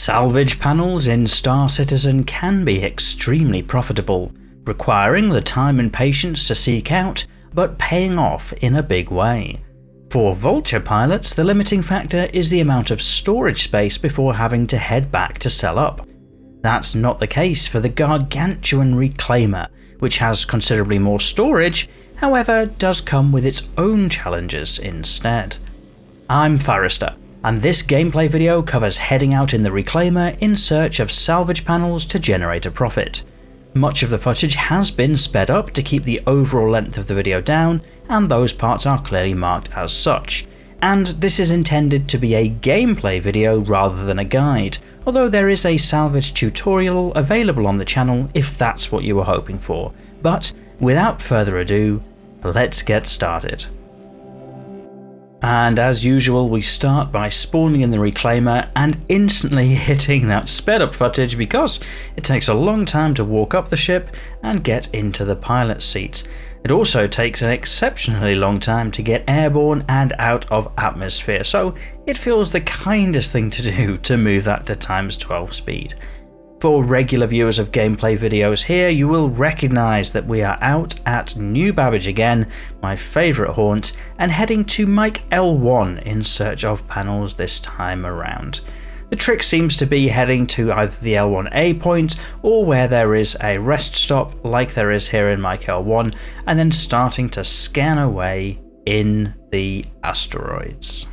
Salvage panels in Star Citizen can be extremely profitable, requiring the time and patience to seek out, but paying off in a big way. For Vulture pilots, the limiting factor is the amount of storage space before having to head back to sell up. That's not the case for the gargantuan Reclaimer, which has considerably more storage, however does come with its own challenges instead. I'm Forrester, and this gameplay video covers heading out in the Reclaimer in search of salvage panels to generate a profit. Much of the footage has been sped up to keep the overall length of the video down, and those parts are clearly marked as such. And this is intended to be a gameplay video rather than a guide, although there is a salvage tutorial available on the channel if that's what you were hoping for. But without further ado, let's get started. And as usual, we start by spawning in the Reclaimer and instantly hitting that sped up footage because it takes a long time to walk up the ship and get into the pilot seat. It also takes an exceptionally long time to get airborne and out of atmosphere, so it feels the kindest thing to do to move that to ×12 speed. For regular viewers of gameplay videos here, you will recognise that we are out at New Babbage again, my favourite haunt, and heading to Mike L1 in search of panels this time around. The trick seems to be heading to either the L1A point or where there is a rest stop like there is here in Mike L1, and then starting to scan away in the asteroids.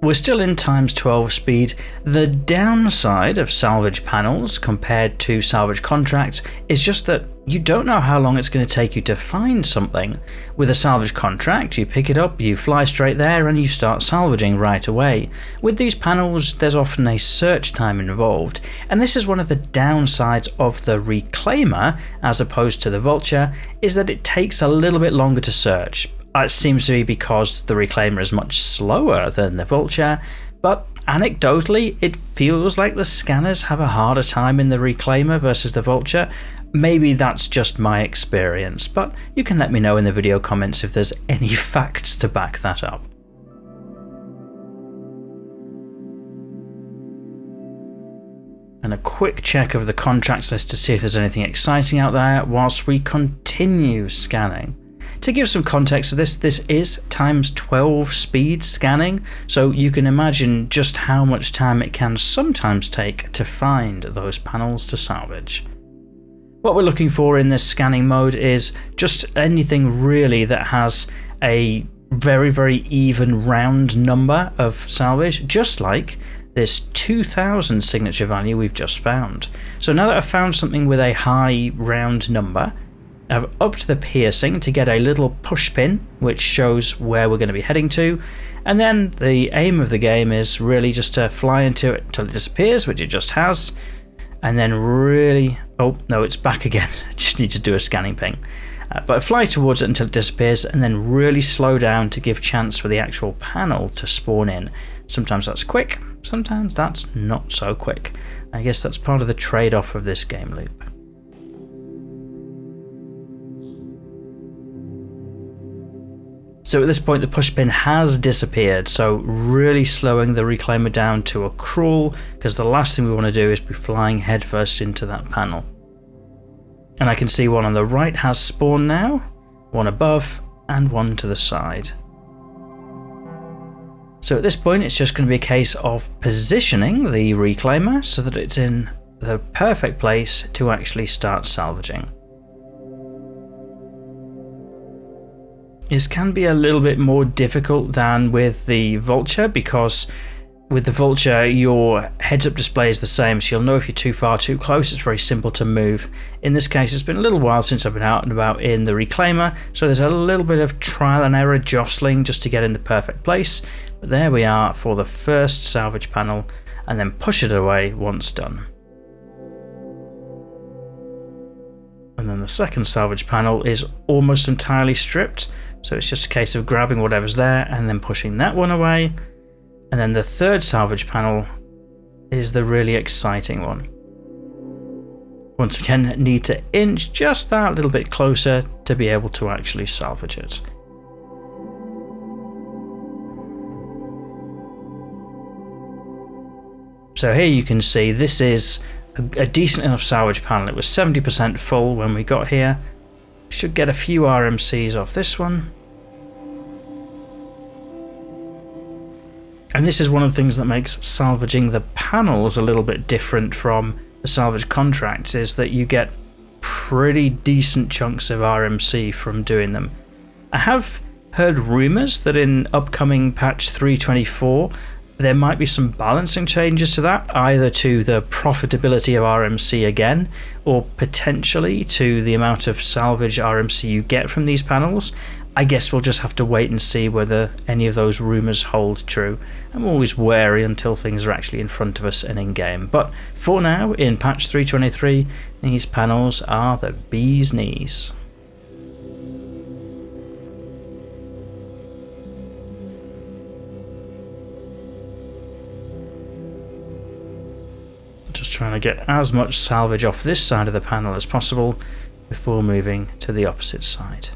We're still in ×12 speed. The downside of salvage panels compared to Salvage Contract is just that you don't know how long it's going to take you to find something. With a Salvage Contract, you pick it up, you fly straight there and you start salvaging right away. With these panels, there's often a search time involved, and this is one of the downsides of the Reclaimer as opposed to the Vulture, is that it takes a little bit longer to search. It seems to be because the Reclaimer is much slower than the Vulture, but anecdotally it feels like the scanners have a harder time in the Reclaimer versus the Vulture. Maybe that's just my experience, but you can let me know in the video comments if there's any facts to back that up. And a quick check of the contracts list to see if there's anything exciting out there whilst we continue scanning. To give some context to this is ×12 speed scanning, so you can imagine just how much time it can sometimes take to find those panels to salvage. What we're looking for in this scanning mode is just anything really that has a very even round number of salvage, just like this 2000 signature value we've just found. So now that I've found something with a high round number, I've upped the piercing to get a little push pin which shows where we're going to be heading to, and then the aim of the game is really just to fly into it until it disappears, which it just has, and then really, oh no, it's back again. I just need to do a scanning ping, but fly towards it until it disappears and then really slow down to give chance for the actual panel to spawn in. Sometimes that's quick, sometimes that's not so quick. I guess that's part of the trade-off of this game loop. So at this point the pushpin has disappeared, so really slowing the Reclaimer down to a crawl, because the last thing we want to do is be flying headfirst into that panel. And I can see one on the right has spawned now, one above and one to the side. So at this point it's just going to be a case of positioning the Reclaimer so that it's in the perfect place to actually start salvaging. This can be a little bit more difficult than with the Vulture, because with the Vulture your heads-up display is the same, so you'll know if you're too far, too close. It's very simple to move. In this case, it's been a little while since I've been out and about in the Reclaimer, so there's a little bit of trial and error jostling just to get in the perfect place. But there we are for the first salvage panel, and then push it away once done. And then the second salvage panel is almost entirely stripped, so it's just a case of grabbing whatever's there and then pushing that one away. And then the third salvage panel is the really exciting one. Once again, need to inch just that little bit closer to be able to actually salvage it. So here you can see this is a decent enough salvage panel. It was 70% full when we got here. Should get a few RMCs off this one. And this is one of the things that makes salvaging the panels a little bit different from the salvage contracts, is that you get pretty decent chunks of RMC from doing them. I have heard rumours that in upcoming patch 3.24 there might be some balancing changes to that, either to the profitability of RMC again, or potentially to the amount of salvage RMC you get from these panels. I guess we'll just have to wait and see whether any of those rumours hold true. I'm always wary until things are actually in front of us and in-game. But for now, in patch 3.23, these panels are the bee's knees. Just trying to get as much salvage off this side of the panel as possible before moving to the opposite side.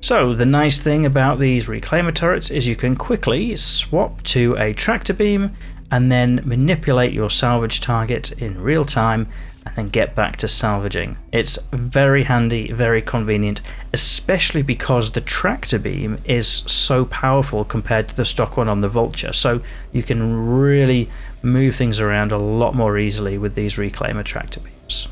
So the nice thing about these Reclaimer turrets is you can quickly swap to a tractor beam and then manipulate your salvage target in real time and then get back to salvaging. It's very handy, very convenient, especially because the tractor beam is so powerful compared to the stock one on the Vulture, so you can really move things around a lot more easily with these Reclaimer tractor beams.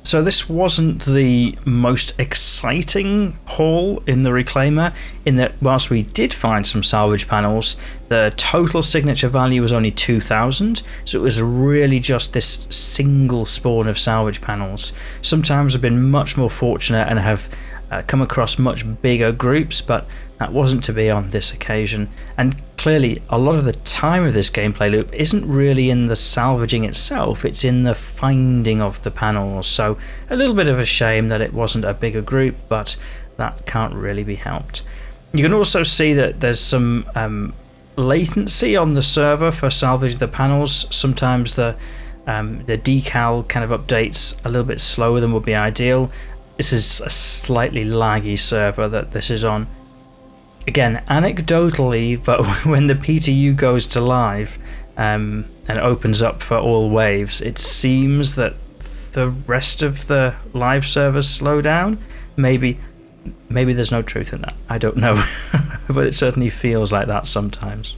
So this wasn't the most exciting haul in the Reclaimer, in that whilst we did find some salvage panels, the total signature value was only 2,000, so it was really just this single spawn of salvage panels. Sometimes I've been much more fortunate and have come across much bigger groups, but that wasn't to be on this occasion. And clearly a lot of the time of this gameplay loop isn't really in the salvaging itself, it's in the finding of the panels, so a little bit of a shame that it wasn't a bigger group, but that can't really be helped. You can also see that there's some latency on the server for salvage the panels. Sometimes the decal kind of updates a little bit slower than would be ideal. This is a slightly laggy server that this is on. Again, anecdotally, but when the PTU goes to live and opens up for all waves, it seems that the rest of the live servers slow down. Maybe there's no truth in that. I don't know, but it certainly feels like that sometimes.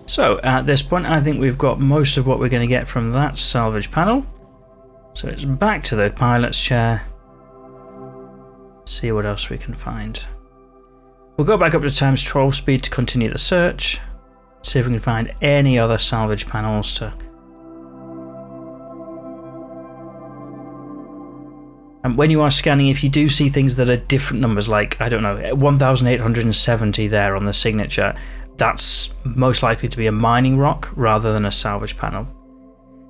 So at this point I think we've got most of what we're going to get from that salvage panel. So it's back to the pilot's chair. See what else we can find. We'll go back up to times 12 speed to continue the search. See if we can find any other salvage panels to... And when you are scanning, if you do see things that are different numbers, like, I don't know, 1,870 there on the signature, that's most likely to be a mining rock rather than a salvage panel.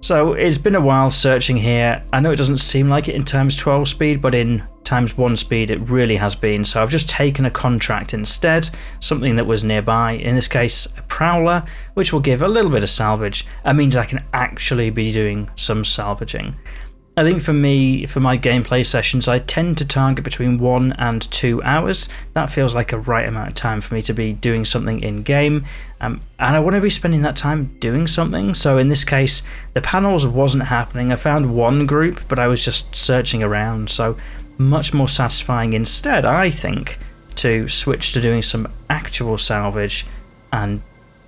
So it's been a while searching here. I know it doesn't seem like it in times 12 speed, but in times 1 speed it really has been. So I've just taken a contract instead, something that was nearby, in this case a prowler, which will give a little bit of salvage. That means I can actually be doing some salvaging. I think for me, for my gameplay sessions, I tend to target between 1 and 2 hours. That feels like a right amount of time for me to be doing something in game, and I want to be spending that time doing something. So in this case, the panels wasn't happening. I found one group, but I was just searching around, so much more satisfying instead, I think, to switch to doing some actual salvage and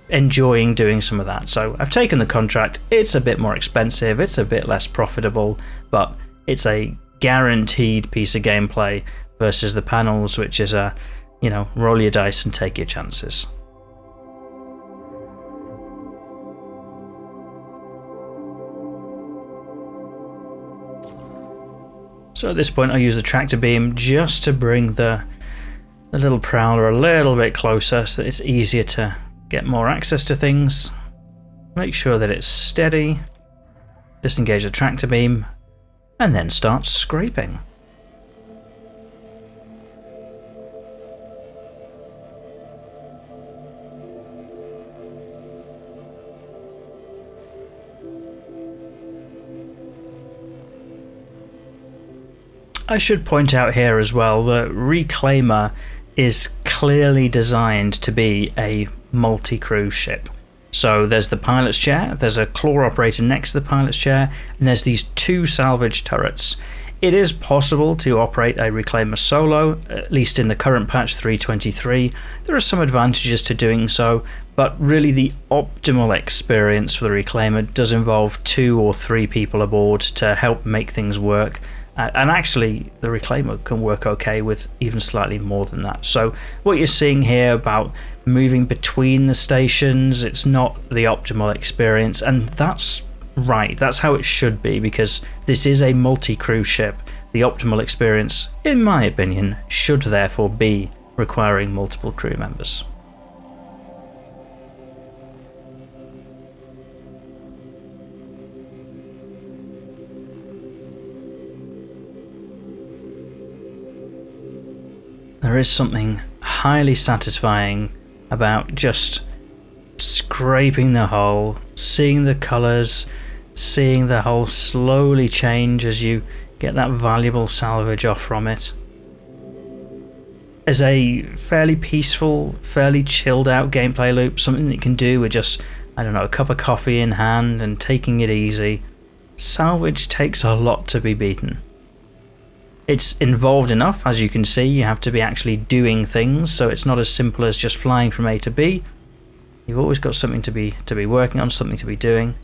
enjoying doing some of that. So I've taken the contract. It's a bit more expensive, it's a bit less profitable, but it's a guaranteed piece of gameplay versus the panels, which is a, you know, roll your dice and take your chances. So at this point I'll use the tractor beam just to bring the the little prowler a little bit closer so that it's easier to get more access to things. Make sure that it's steady, disengage the tractor beam, and then start scraping. I should point out here as well that Reclaimer is clearly designed to be a multi-crew ship. So there's the pilot's chair, there's a claw operator next to the pilot's chair, and there's these two salvage turrets. It is possible to operate a Reclaimer solo, at least in the current patch 3.23. There are some advantages to doing so, but really the optimal experience for the Reclaimer does involve 2 or 3 people aboard to help make things work. And actually, the Reclaimer can work okay with even slightly more than that. So what you're seeing here about moving between the stations, it's not the optimal experience, and that's right. That's how it should be, because this is a multi-crew ship. The optimal experience, in my opinion, should therefore be requiring multiple crew members. There is something highly satisfying about just scraping the hull, seeing the colours, seeing the hull slowly change as you get that valuable salvage off from it. As a fairly peaceful, fairly chilled out gameplay loop, something that you can do with just, I don't know, a cup of coffee in hand and taking it easy, Salvage takes a lot to be beaten. It's involved enough, as you can see. You have to be actually doing things, so it's not as simple as just flying from A to B. You've always got something to be working on, something to be doing.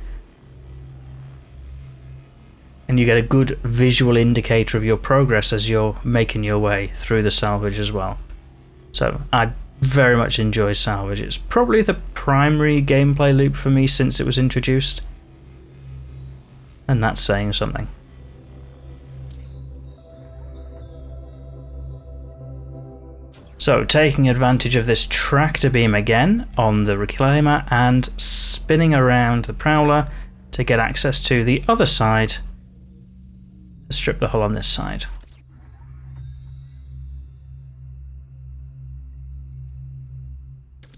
And you get a good visual indicator of your progress as you're making your way through the salvage as well. So I very much enjoy Salvage. It's probably the primary gameplay loop for me since it was introduced. And that's saying something. So taking advantage of this tractor beam again on the Reclaimer and spinning around the Prowler to get access to the other side, strip the hull on this side.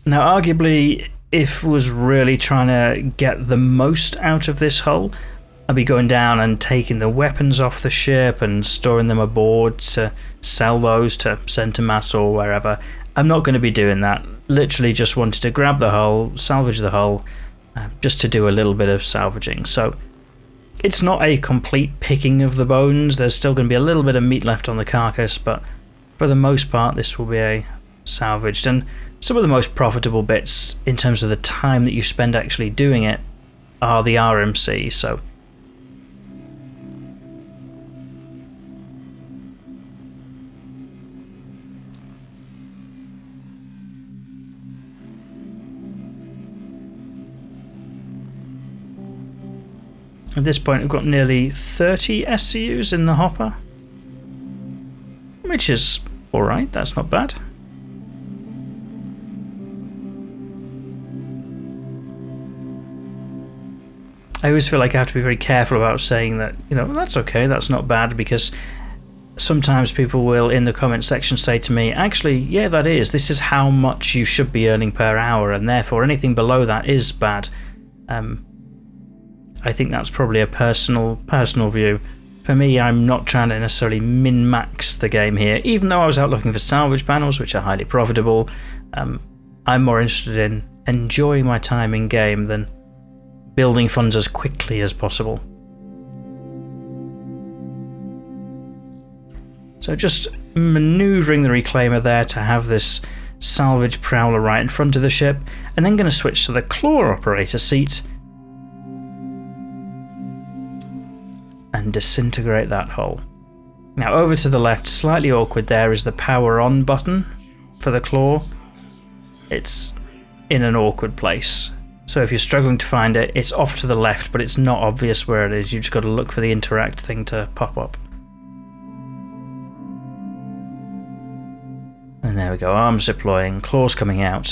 Now arguably, if I was really trying to get the most out of this hull, I'd be going down and taking the weapons off the ship and storing them aboard to sell those to Center Mass or wherever. I'm not going to be doing that. Literally just wanted to grab the hull, salvage the hull, just to do a little bit of salvaging. So it's not a complete picking of the bones. There's still going to be a little bit of meat left on the carcass, but for the most part this will be a salvaged. And some of the most profitable bits in terms of the time that you spend actually doing it are the RMC. So at this point I've got nearly 30 SCUs in the hopper, which is alright, that's not bad. I always feel like I have to be very careful about saying that, you know, that's okay, that's not bad, because sometimes people will in the comment section say to me, actually, yeah, that is, this is how much you should be earning per hour, and therefore anything below that is bad. I think that's probably a personal view. For me, I'm not trying to necessarily min-max the game here, even though I was out looking for salvage panels, which are highly profitable. I'm more interested in enjoying my time in game than building funds as quickly as possible. So just manoeuvring the Reclaimer there to have this salvage Prowler right in front of the ship, and then going to switch to the claw operator seat and disintegrate that hull. Now over to the left, slightly awkward there, is the power on button for the claw. It's in an awkward place, so if you're struggling to find it, it's off to the left, but it's not obvious where it is. You've just got to look for the interact thing to pop up. And And there we go, arms deploying, claws coming out.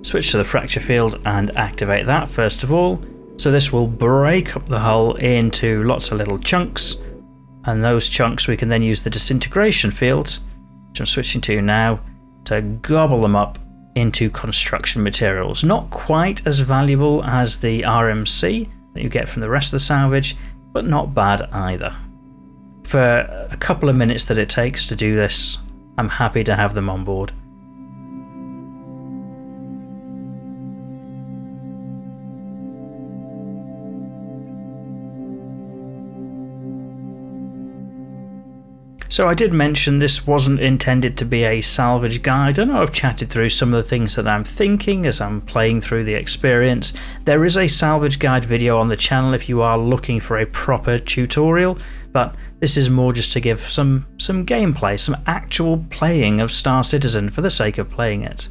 Switch to the fracture field and activate that first of all. So this will break up the hull into lots of little chunks, and those chunks we can then use the disintegration fields, which I'm switching to now, to gobble them up into construction materials. Not quite as valuable as the RMC that you get from the rest of the salvage, but not bad either. For a couple of minutes that it takes to do this, I'm happy to have them on board. So I did mention this wasn't intended to be a salvage guide. I know I've chatted through some of the things that I'm thinking as I'm playing through the experience. There is a salvage guide video on the channel if you are looking for a proper tutorial, but this is more just to give some gameplay, some actual playing of Star Citizen for the sake of playing it.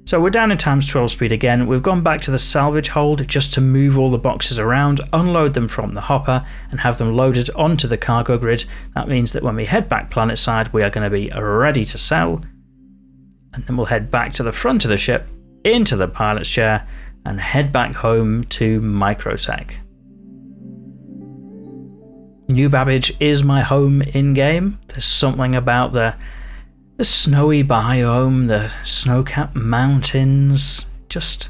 So we're down in ×12 speed again. We've gone back to the salvage hold just to move all the boxes around, unload them from the hopper and have them loaded onto the cargo grid. That means that when we head back planetside, we are going to be ready to sell. And then we'll head back to the front of the ship, into the pilot's chair, and head back home to Microtech. New Babbage is my home in-game. There's something about the snowy biome, the snow-capped mountains, just,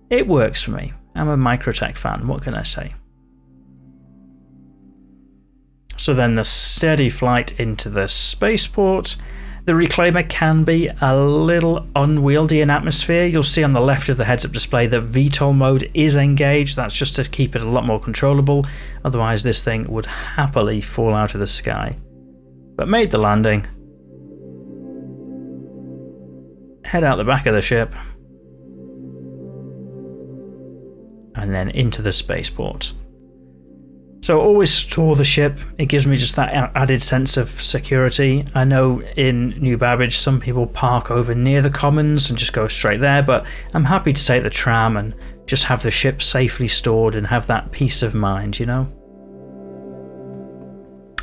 it works for me. I'm a Microtech fan, what can I say? So then the steady flight into the spaceport. The Reclaimer can be a little unwieldy in atmosphere. You'll see on the left of the heads-up display that VTOL mode is engaged. That's just to keep it a lot more controllable. Otherwise this thing would happily fall out of the sky. But made the landing. Head out the back of the ship and then into the spaceport. So always store the ship. It gives me just that added sense of security. I know in New Babbage some people park over near the commons and just go straight there, but I'm happy to take the tram and just have the ship safely stored and have that peace of mind, you know?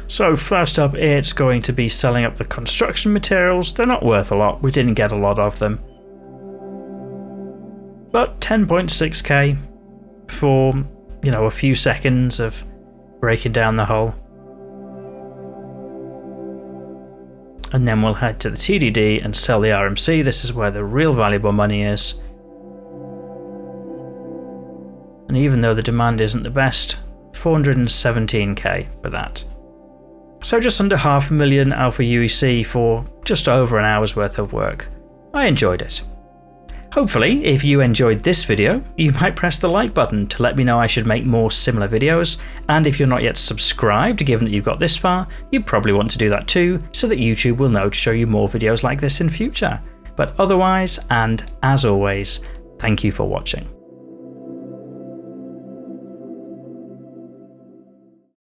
So first up, it's going to be selling up the construction materials. They're not worth a lot. We didn't get a lot of them. But 10.6k for, you know, a few seconds of breaking down the hull. And then we'll head to the TDD and sell the RMC. This is where the real valuable money is. And even though the demand isn't the best, 417k for that. So just under $500,000 Alpha UEC for just over an hour's worth of work. I enjoyed it. Hopefully, if you enjoyed this video, you might press the like button to let me know I should make more similar videos, and if you're not yet subscribed, given that you've got this far, you probably want to do that too, so that YouTube will know to show you more videos like this in future. But otherwise, and as always, thank you for watching.